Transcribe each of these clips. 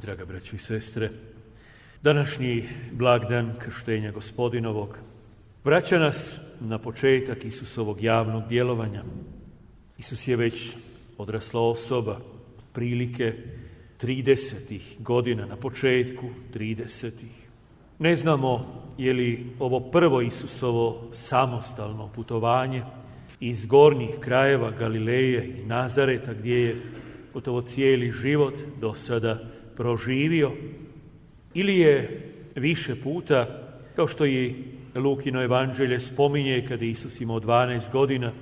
Draga braćo i sestre, današnji blagdan krštenja Gospodinovog vraća nas na početak Isusovog javnog djelovanja. Isus je već odrasla osoba, prilike 30. godina, na početku 30. Ne znamo je li ovo prvo Isusovo samostalno putovanje iz gornjih krajeva Galileje i Nazareta, gdje je gotovo cijeli život do sada proživio, ili je više puta, kao što i Lukino evanđelje spominje, kada je Isus imao 12 godina,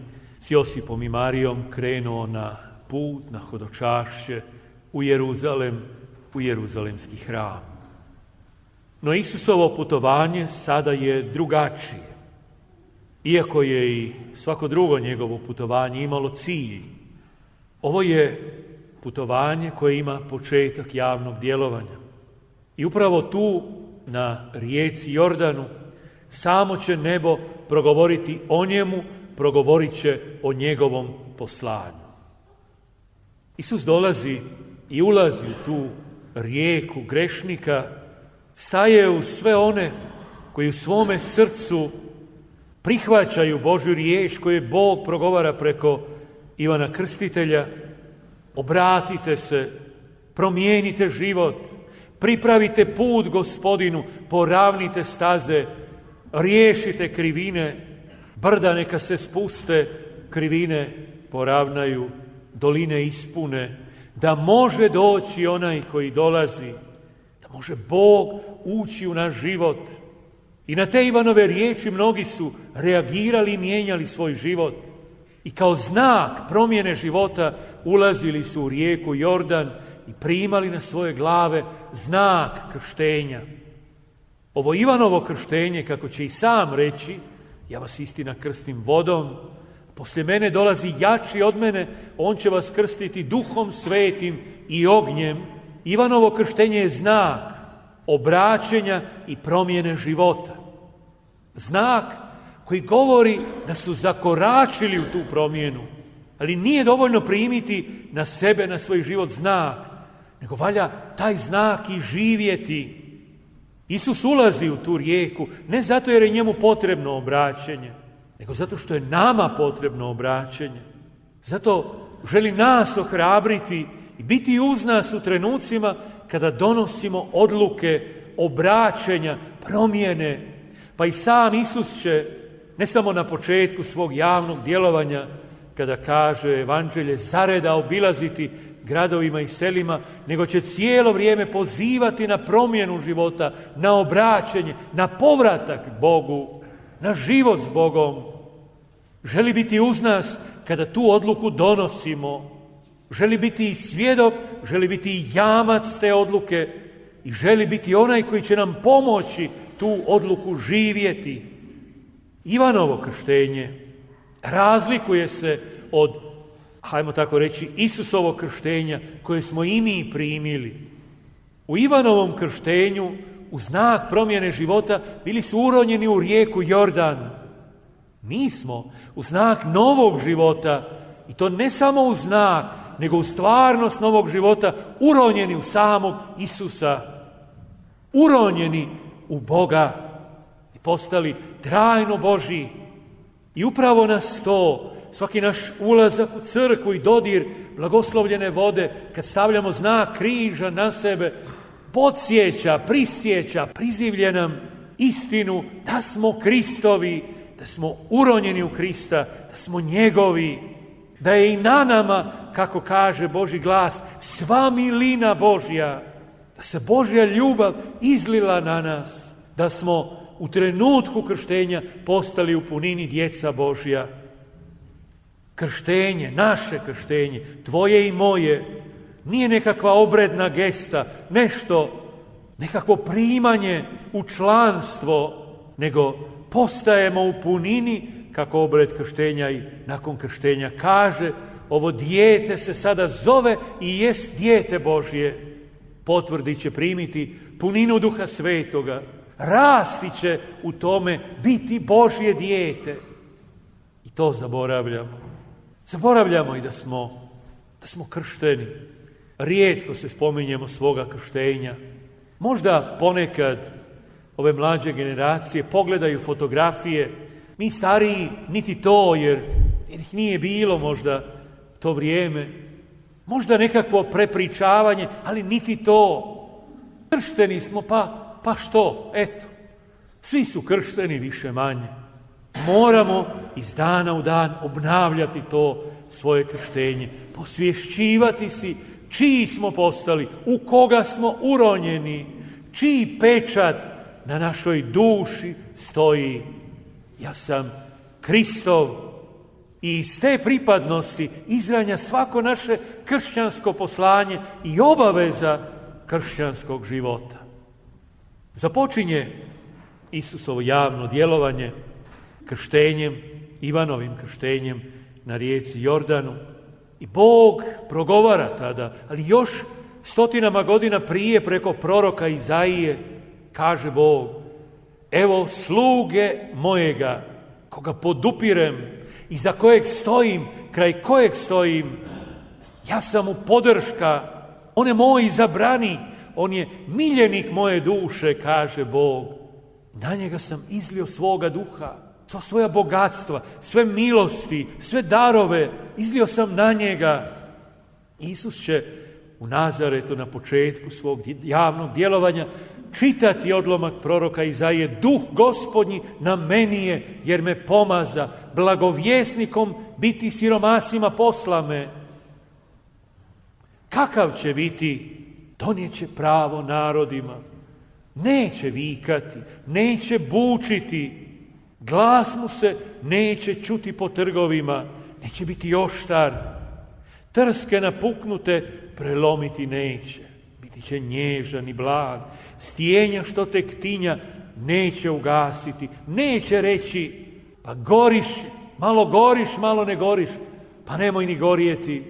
s Josipom i Marijom krenuo na put, na hodočašće u Jeruzalem, u Jeruzalemski hram. No Isusovo putovanje sada je drugačije. Iako je i svako drugo njegovo putovanje imalo cilj, ovo je putovanje koje ima početak javnog djelovanja. I upravo tu, na rijeci Jordanu, samo će nebo progovoriti o njemu, progovorit će o njegovom poslanju. Isus dolazi i ulazi u tu rijeku grešnika, staje uz sve one koji u svome srcu prihvaćaju Božju riječ koju Bog progovara preko Ivana Krstitelja. Obratite se, promijenite život, pripravite put Gospodinu, poravnite staze, riješite krivine, brda neka se spuste, krivine poravnaju, doline ispune, da može doći onaj koji dolazi, da može Bog ući u naš život. I na te Ivanove riječi mnogi su reagirali i mijenjali svoj život. I kao znak promjene života ulazili su u rijeku Jordan i primali na svoje glave znak krštenja. Ovo Ivanovo krštenje, kako će i sam reći, ja vas istina krstim vodom, poslije mene dolazi jači od mene, on će vas krstiti Duhom Svetim i ognjem. Ivanovo krštenje je znak obraćenja i promjene života. Znak koji govori da su zakoračili u tu promjenu, ali nije dovoljno primiti na sebe, na svoj život znak, nego valja taj znak i živjeti. Isus ulazi u tu rijeku ne zato jer je njemu potrebno obraćenje, nego zato što je nama potrebno obraćenje. Zato želi nas ohrabriti i biti uz nas u trenucima kada donosimo odluke obraćenja, promjene. Pa i sam Isus će, ne samo na početku svog javnog djelovanja, kada kaže evanđelje, zareda obilaziti gradovima i selima, nego će cijelo vrijeme pozivati na promjenu života, na obraćenje, na povratak Bogu, na život s Bogom. Želi biti uz nas kada tu odluku donosimo. Želi biti i svjedok, želi biti i jamac te odluke i želi biti onaj koji će nam pomoći tu odluku živjeti. Ivanovo krštenje razlikuje se od, hajmo tako reći, Isusovog krštenja koje smo i mi primili. U Ivanovom krštenju, u znak promjene života, bili su uronjeni u rijeku Jordan. Mi smo u znak novog života, i to ne samo u znak, nego u stvarnost novog života, uronjeni u samog Isusa, uronjeni u Boga i postali trajno Božji. I upravo nas to, svaki naš ulazak u crkvu i dodir blagoslovljene vode, kad stavljamo znak križa na sebe, podsjeća, prisjeća, prizivlje nam istinu da smo Kristovi, da smo uronjeni u Krista, da smo njegovi, da je i na nama, kako kaže Božji glas, sva milina Božja, da se Božja ljubav izlila na nas, da smo u trenutku krštenja postali u punini djeca Božja. Krštenje, naše krštenje, tvoje i moje, nije nekakva obredna gesta, nekakvo primanje u članstvo, nego postajemo u punini, kako obred krštenja i nakon krštenja kaže, ovo dijete se sada zove i jest dijete Božje. Potvrdi će primiti puninu Duha Svetoga, rasti će u tome, biti Božje dijete. I to zaboravljamo. Zaboravljamo i da smo kršteni. rijetko se spominjemo svoga krštenja. Možda ponekad ove mlađe generacije pogledaju fotografije, mi stariji niti to, jer ih nije bilo možda to vrijeme. Možda nekakvo prepričavanje, ali niti to. Kršteni smo, pa što? Eto, svi su kršteni više manje. Moramo iz dana u dan obnavljati to svoje krštenje, posvješćivati si čiji smo postali, u koga smo uronjeni, čiji pečat na našoj duši stoji. Ja sam Kristov. I iz te pripadnosti izranja svako naše kršćansko poslanje i obaveza kršćanskog života. Započinje Isusovo javno djelovanje krštenjem, Ivanovim krštenjem na rijeci Jordanu. I Bog progovara tada, ali još stotinama godina prije preko proroka Izaije kaže Bog: evo sluge mojega, koga podupirem i za kojeg stojim, kraj kojeg stojim. Ja sam mu podrška, on je moj izabranik, on je miljenik moje duše, kaže Bog. Na njega sam izlio svoga duha, sva svoja bogatstva, sve milosti, sve darove, izlio sam na njega. Isus će u Nazaretu na početku svog javnog djelovanja čitati odlomak proroka Izaije: Duh Gospodnji na meni je, jer me pomaza, blagovjesnikom biti siromasima posla me. Kakav će biti? Donijet će pravo narodima. Neće vikati, neće bučiti, glas mu se neće čuti po trgovima, neće biti oštar, trske napuknute prelomiti neće, biti će nježan i blag, stijenja što tek tinja neće ugasiti, neće reći: pa goriš, malo ne goriš, pa nemoj ni gorjeti,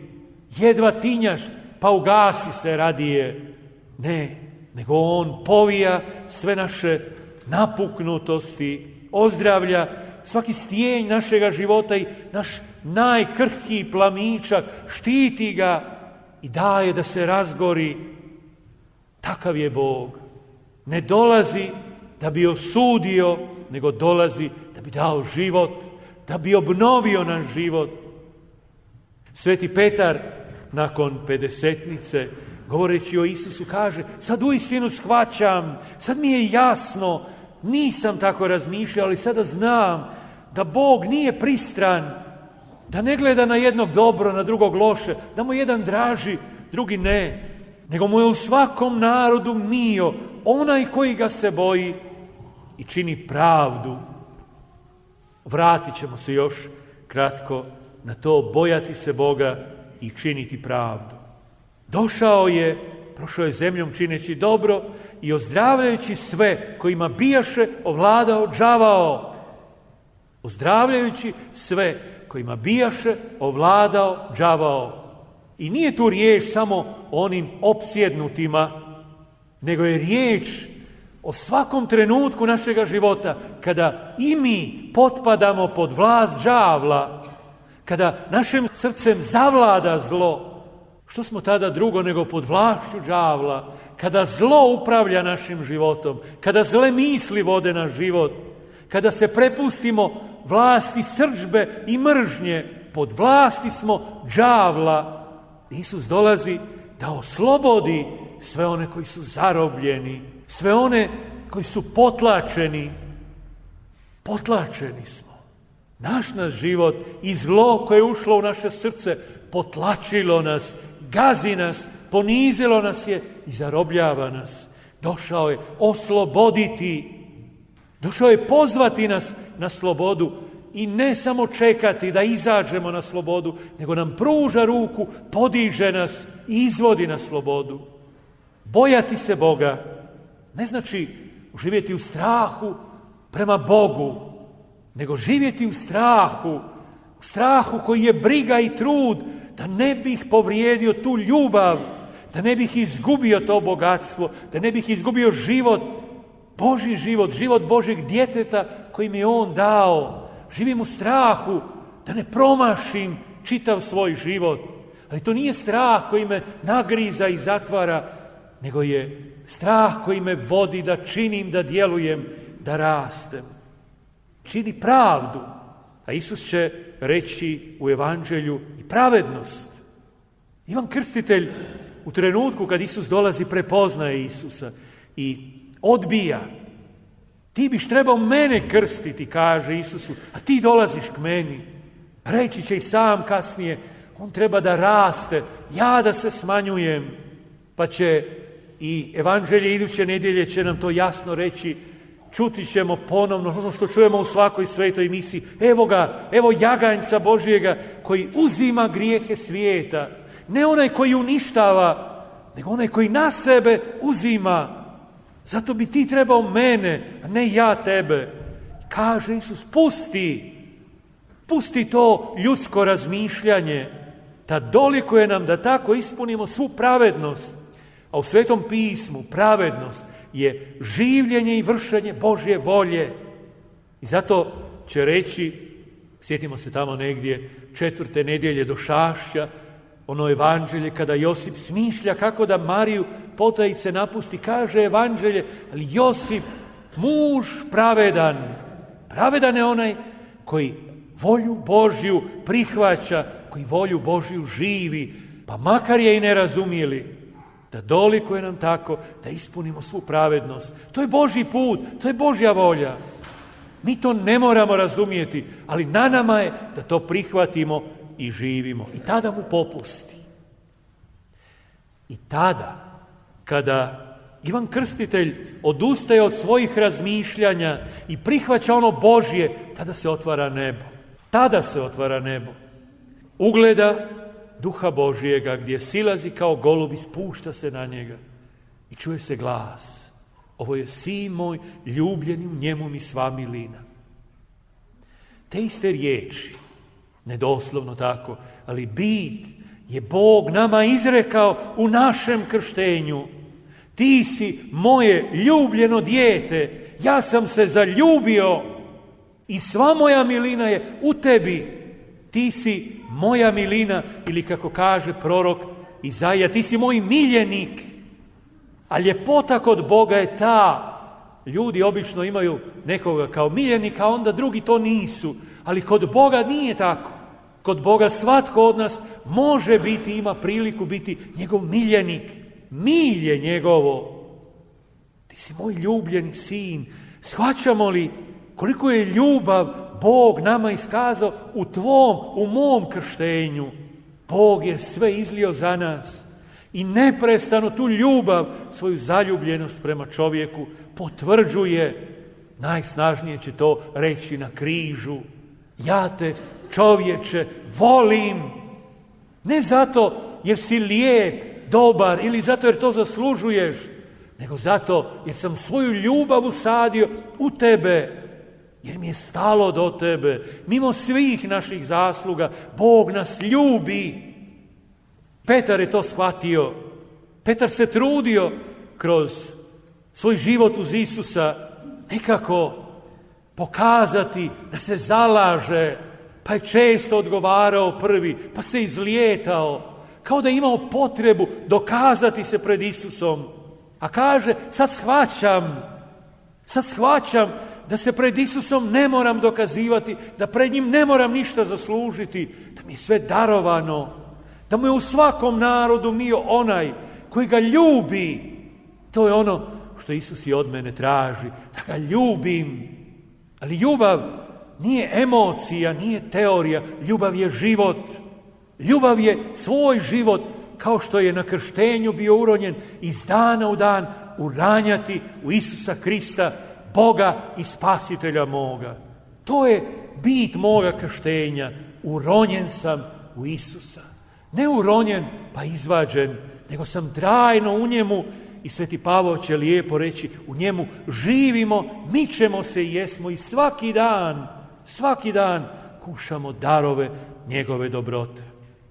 jedva tinjaš, pa ugasi se radije. Ne, nego on povija sve naše napuknutosti, ozdravlja svaki stijenj našega života i naš najkrhkiji plamičak, štiti ga i daje da se razgori. Takav je Bog. Ne dolazi da bi osudio, nego dolazi da bi dao život, da bi obnovio naš život. Sveti Petar nakon pedesetnice, govoreći o Isusu, kaže: sad uistinu shvaćam, sad mi je jasno, nisam tako razmišljao, ali sada znam da Bog nije pristran, da ne gleda na jednog dobro, na drugog loše, da mu jedan draži, drugi ne, nego mu je u svakom narodu mio onaj koji ga se boji i čini pravdu. Vratit ćemo se još kratko na to, bojati se Boga i činiti pravdu. Došao je, prošao je zemljom čineći dobro i ozdravljajući sve kojima bijaše ovladao đavao. Ozdravljajući sve kojima bijaše ovladao đavao. I nije tu riječ samo o onim opsjednutima, nego je riječ o svakom trenutku našega života kada i mi potpadamo pod vlast đavla, kada našim srcem zavlada zlo. Što smo tada drugo nego pod vlašću đavla? Kada zlo upravlja našim životom, kada zle misli vode naš život, kada se prepustimo vlasti srdžbe i mržnje, pod vlasti smo đavla. Isus dolazi da oslobodi sve one koji su zarobljeni, sve one koji su potlačeni. Potlačeni smo. Naš život i zlo koje je ušlo u naše srce potlačilo nas, gazi nas, ponizilo nas je i zarobljava nas. Došao je osloboditi, došao je pozvati nas na slobodu i ne samo čekati da izađemo na slobodu, nego nam pruža ruku, podiže nas i izvodi na slobodu. Bojati se Boga ne znači živjeti u strahu prema Bogu, nego živjeti u strahu koji je briga i trud da ne bih povrijedio tu ljubav, da ne bih izgubio to bogatstvo, da ne bih izgubio život, Božji život, život Božjeg djeteta koji mi je On dao. Živim u strahu da ne promašim čitav svoj život, Ali to nije strah koji me nagriza i zatvara, nego je strah koji me vodi da činim, da djelujem, da rastem. Čini pravdu. A Isus će reći u evanđelju i pravednost. Ivan Krstitelj u trenutku kad Isus dolazi prepoznaje Isusa i odbija. Ti biš trebao mene krstiti, kaže Isusu, a ti dolaziš k meni. Reći će i sam kasnije, on treba da raste, ja da se smanjujem. Pa će i evanđelje iduće nedjelje će nam to jasno reći. Čuti ćemo ponovno ono što čujemo u svakoj svetoj misiji. Evo ga, evo jaganjca Božjega koji uzima grijehe svijeta. Ne onaj koji uništava, nego onaj koji na sebe uzima. Zato bi ti trebao mene, a ne ja tebe. Kaže Isus, pusti to ljudsko razmišljanje. Da dolikuje nam da tako ispunimo svu pravednost. A u Svetom pismu pravednost je življenje i vršenje Božje volje. I zato će reći, sjetimo se tamo negdje 4. nedjelje do Šašća, ono evanđelje kada Josip smišlja kako da Mariju potajice napusti, kaže evanđelje, ali Josip, muž pravedan, pravedan je onaj koji volju Božju prihvaća, koji volju Božju živi, pa makar je i ne razumijeli, da dolikuje nam tako da ispunimo svu pravednost. To je Božji put, to je Božja volja. Mi to ne moramo razumijeti, ali na nama je da to prihvatimo i živimo. I tada mu popusti. I tada, kada Ivan Krstitelj odustaje od svojih razmišljanja i prihvaća ono Božje, tada se otvara nebo. Tada se otvara nebo. Ugleda Duha Božjega gdje silazi kao golub i spušta se na njega. I čuje se glas. Ovo je sin moj, ljubljeni, u njemu mi sva milina. Te iste riječi, ne doslovno tako, ali bit je Bog nama izrekao u našem krštenju. Ti si moje ljubljeno dijete, ja sam se zaljubio i sva moja milina je u tebi. Ti si moja milina, ili kako kaže prorok Izaija, ti si moj miljenik. A ljepota kod Boga je ta. Ljudi obično imaju nekoga kao miljenika, a onda drugi to nisu. Ali kod Boga nije tako. Kod Boga svatko od nas može biti, ima priliku biti njegov miljenik. Milje njegovo. Ti si moj ljubljeni sin. Shvaćamo li koliko je ljubav Bog nama iskazao u mom krštenju? Bog je sve izlio za nas i neprestano tu ljubav, svoju zaljubljenost prema čovjeku potvrđuje. Najsnažnije će to reći na križu. Ja te, čovječe, volim. Ne zato jer si lijep, dobar ili zato jer to zaslužuješ, nego zato jer sam svoju ljubav usadio u tebe. Jer mi je stalo do tebe, mimo svih naših zasluga, Bog nas ljubi. Petar je to shvatio. Petar se trudio kroz svoj život uz Isusa nekako pokazati da se zalaže, pa je često odgovarao prvi, pa se izlijetao, kao da je imao potrebu dokazati se pred Isusom. A kaže, sad shvaćam da se pred Isusom ne moram dokazivati, da pred njim ne moram ništa zaslužiti, da mi je sve darovano, da mu je u svakom narodu mio onaj koji ga ljubi. To je ono što Isus i od mene traži, da ga ljubim. Ali ljubav nije emocija, nije teorija, ljubav je život. Ljubav je svoj život, kao što je na krštenju bio uronjen, iz dana u dan uranjati u Isusa Krista, Boga i Spasitelja moga. To je bit moga krštenja. Uronjen sam u Isusa. Ne uronjen pa izvađen, nego sam trajno u njemu. I Sveti Pavao će lijepo reći, u njemu živimo, mičemo se i jesmo i svaki dan kušamo darove njegove dobrote.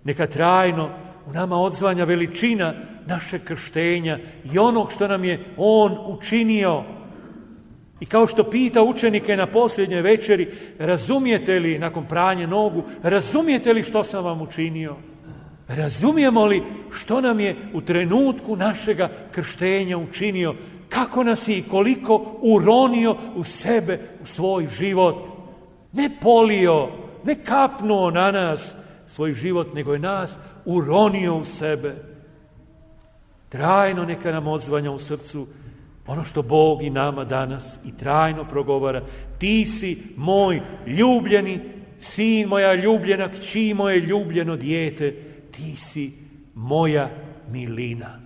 Neka trajno u nama odzvanja veličina našeg krštenja i onog što nam je on učinio. I kao što pita učenike na posljednjoj večeri, razumijete li, nakon pranja nogu, razumijete li što sam vam učinio? Razumijemo li što nam je u trenutku našega krštenja učinio? Kako nas je i koliko uronio u sebe, u svoj život? Ne polio, ne kapnuo na nas svoj život, nego je nas uronio u sebe. Trajno neka nam odzvanja u srcu ono što Bog i nama danas i trajno progovara. Ti si moj ljubljeni sin, moja ljubljena kći, moje ljubljeno dijete. Ti si moja milina.